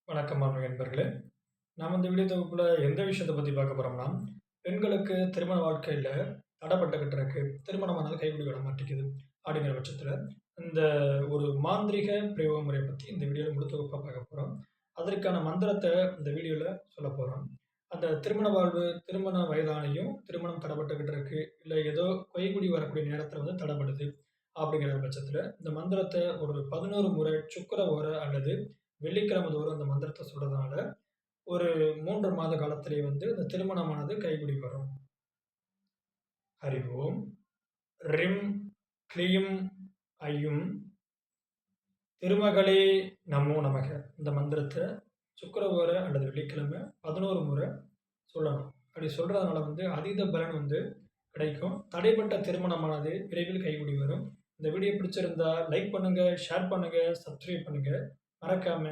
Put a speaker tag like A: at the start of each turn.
A: வணக்கம் ஆன்மீக நண்பர்களே. நாம் இந்த வீடியோ தொகுப்புல எந்த விஷயத்த பத்தி பார்க்க போறோம்னா, பெண்களுக்கு திருமண வாழ்க்கையில தடப்பட்டுக்கிட்டு இருக்கு. திருமணமானது கைக்கூடி வர மாட்டேங்குது. அப்படிங்கிற பட்சத்தில, இந்த ஒரு மாந்திரீக பிரயோக முறைய பத்தி இந்த வீடியோல முழு தொகுப்பா பார்க்க போறோம். அதற்கான மந்திரத்த இந்த வீடியோல சொல்லப் போறோம். அந்த திருமண வாழ்வு, திருமண வயதாகியும் திருமணம் தடப்பட்டுக்கிட்டு இருக்கு. இல்ல ஏதோ கைக்கூடி வரக்கூடிய நேரத்தில வந்து தடப்படுது. அப்படிங்கிற பட்சத்தில, இந்த மந்திரத்த ஒரு 11 முறை சுக்கிர ஓரை அல்லது வெள்ளிக்கிழமை தோறும் அந்த மந்திரத்த சொல்றதுனால, ஒரு 3 மாத காலத்திலேயே வந்து இந்த திருமணமானது கைகூடி வரும். ஹரி ஓம் ரிம் க்ளீம் ஐயும் திருமகளே நமோ நமக. இந்த மந்திரத்த சுக்கிரவார அல்லது வெள்ளிக்கிழமை 11 முறை சொல்லணும். அப்படி சொல்றதுனால வந்து அதீத பலன் வந்து கிடைக்கும். தடைப்பட்ட திருமணமானது விரைவில் கைகூடி வரும். இந்த வீடியோ பிடிச்சிருந்தா லைக் பண்ணுங்க, ஷேர் பண்ணுங்க, சப்ஸ்கிரைப் பண்ணுங்க. மறக்காம